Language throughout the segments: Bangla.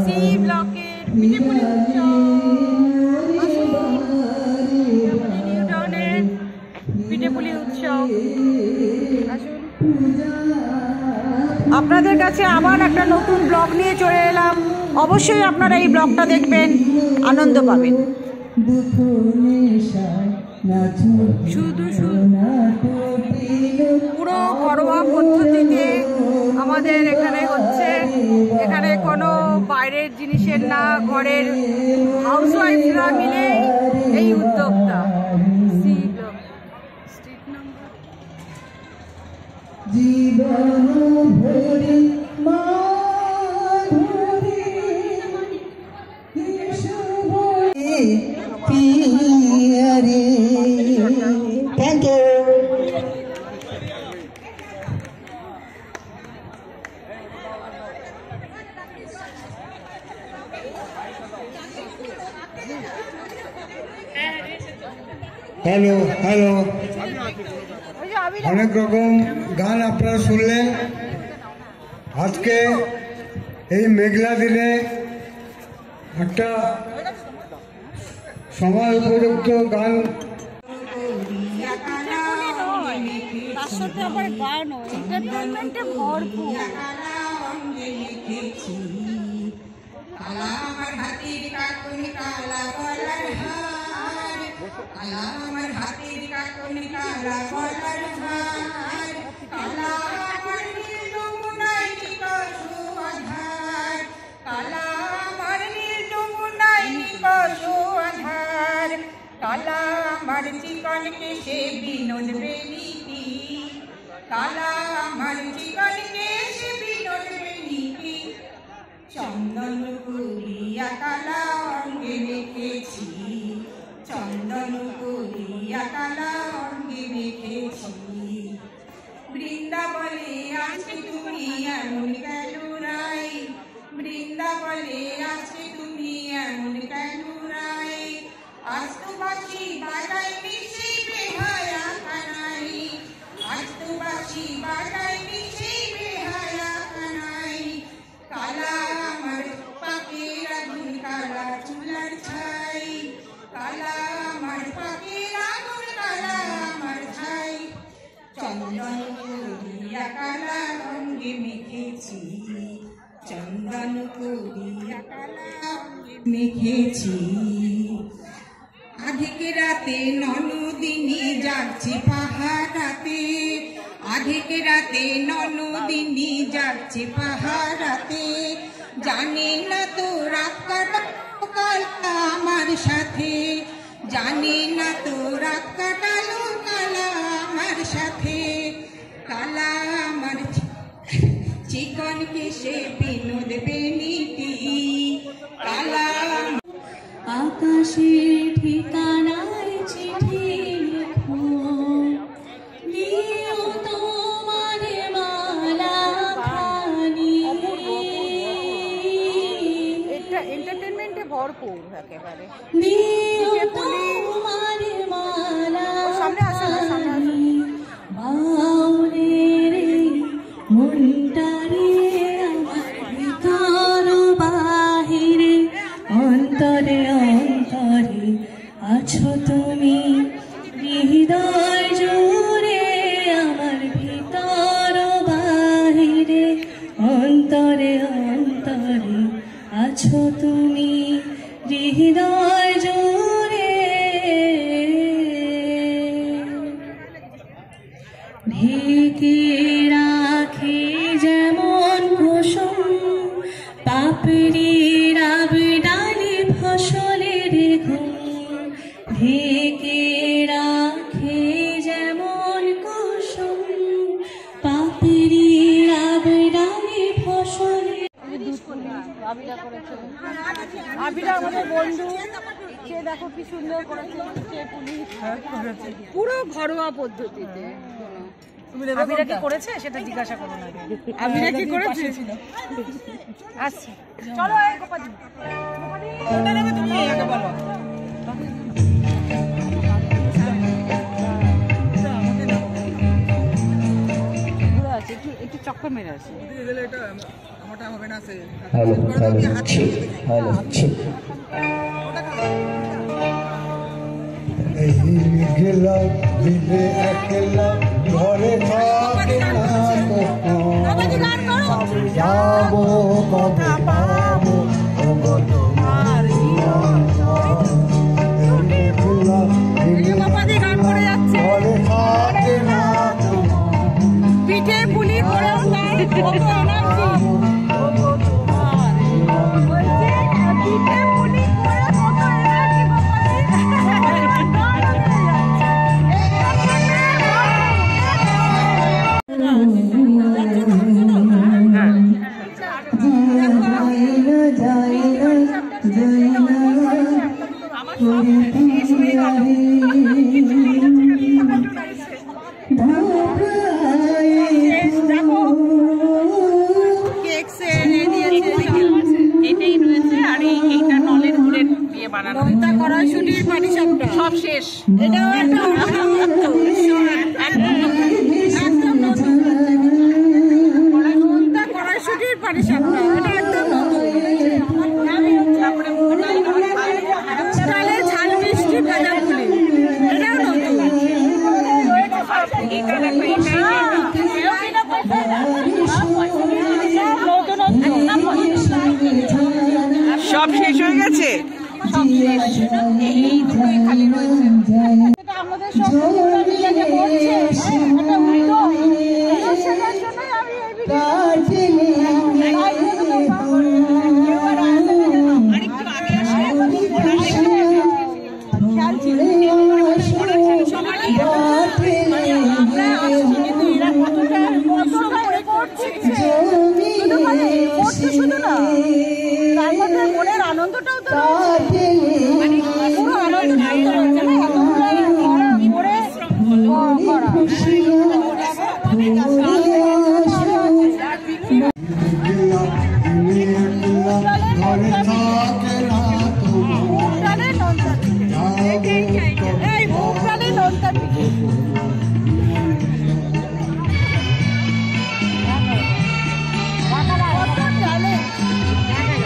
সি ব্লকের পিঠেপুলি উৎসব। নিউ টাউনের পিঠেপুলি উৎসব। আসুন, আপনাদের কাছে আবার একটা নতুন ব্লগ নিয়ে চলে এলাম। অবশ্যই আপনারা এই ব্লগটা দেখবেন, আনন্দ পাবেন। শুধু পুরো ঘরোয়া পদ্ধতিতে আমাদের এখানে হচ্ছে। এখানে কোনো বাইরের জিনিসের না, ঘরের হাউসওয়াইফরা মিলে এই উদ্যোগটা। স্ট্রিট নাম্বার জীবন ভরে থ্যাংক ইউ। হ্যালো হ্যালো, অনেক রকম গান আপনারা শুনলেন। আজকে এই মেঘলা দিনে একটা সময় উপযুক্ত গান, তার সাথে আবার গানও, এন্টারটেনমেন্টে ভরপুর। আমার হাতের কাকুন কালা গলার হার, আমার হাতের কাকুন কালা গলার হার, কালা আমার নীল যমুনায় নিকষু আধার, কালা আমার নীল যমুনায় নিকষু আধার, কালা আমার চিকন কেশে বিনোদ বেনিতি, কালা আমার চিকন কেশে বিনোদ বেনিতি, চন্দন করিয়া কালা অঙ্গে রেখেছি, চন্দন করিয়া কালা অঙ্গে রেখেছি। বৃন্দাবনে আজকে তুমি এমন কেন রাই, বৃন্দাবনে আজকে তুমি এমন কেন রাই, আজ তো বাঁশি বাজাই নিশি বেহায়া কানাই, আজ তো বাঁশি বাজাই নিশি বেহায়া কানাই, কালা আমার পাখির আগুন কালা চুলার ছাই, কালা আমার পাখির আগুন কালা আমার ছাই, চন্দন করিয়া কালা অঙ্গে মেখেছি, চন্দন করিয়া কালা অঙ্গে মেখেছি। আধিক রাতে ননদিনী যাচ্ছি পাহাড়াতে, আধিক রাতে ননদিনী যাচ্ছি পাহাড়াতে, জানি না তো রাত কাটালো কাল আমার সাথে, জানি না তো রাত কাটালো কাল আমার সাথে, কালা আমার চিকন কেশে বিনোদ বেনিতি, কালা আকাশের ঠিকানায় চিঠি লিখো, দিও তোমার মালা খানি। এটা এন্টারটেনমেন্টে ভরপুর একেবারে। দিও তোমার মালা খানি, বাউলের মনটারে আমার ভিতর বাহিরে, অন্তরে অন্তরে আছো তুমি, হৃদয় জুড়ে আমার ভিতর বাহিরে, অন্তরে অন্তরে আছো তুমি, হৃদয় জুড়ে। ঢেকে রাখে যেমন কুসুম পাপড়ির আবডালে ফসলের ঘুম, ঢেকে রাখে যেমন কুসুম পাপড়ির আবডালে ফসলের। আবিরা আমাদের বন্ধু, সে দেখো কি সুন্দর করেছে, পুরো ঘরোয়া পদ্ধতিতে। আবিরা কি করেছে সেটা জিজ্ঞাসা করো না। আবিরা কি করেছে? আচ্ছা চলো, এই গোপাল কোনটা নেবে তুমি আগে বলো। ঘুরে আছে, একটু চক্কর মেরে আছে। হ্যালো হ্যালো হ্যালো এই মেঘলা দিলে একলা ঘরে থাকে না যাবো কবে পাবো ওগো তোমার মেঘলা দিলে ঘরে থাকে না পিঠে পুলি করেও তার কত এনার্জি পিঠে পুলি করে কত এনার্জি এটাই রয়েছে আর এইটা নলের গুড়ের দিয়ে বানানো কড়াইশুটির পাটিসাপটা সব শেষ এটাও একটা কড়াইশুটির পাটিসাপটা এটা একদম চালের ঝাল মিষ্টি ভাজা পুলি এটাও সব শেষ হয়ে গেছে। আমাদের সব করছে সেটার জন্যই আমি শুধু না তার মধ্যে মনের আনন্দটাও তো পুরো আনন্দটাও তো রয়েছে না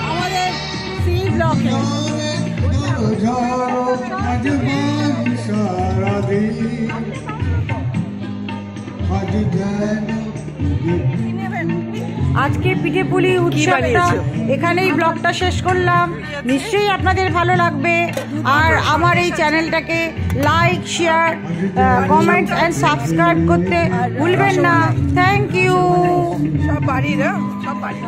আমাদের সি ব্লকে আজকে পিঠেপুলি উৎসবটা এখানেই ব্লগটা শেষ করলাম। নিশ্চয়ই আপনাদের ভালো লাগবে আর আমার এই চ্যানেলটাকে like share comment and subscribe করতে ভুলবেন না। Thank you. সব বাড়ির সব বাড়ি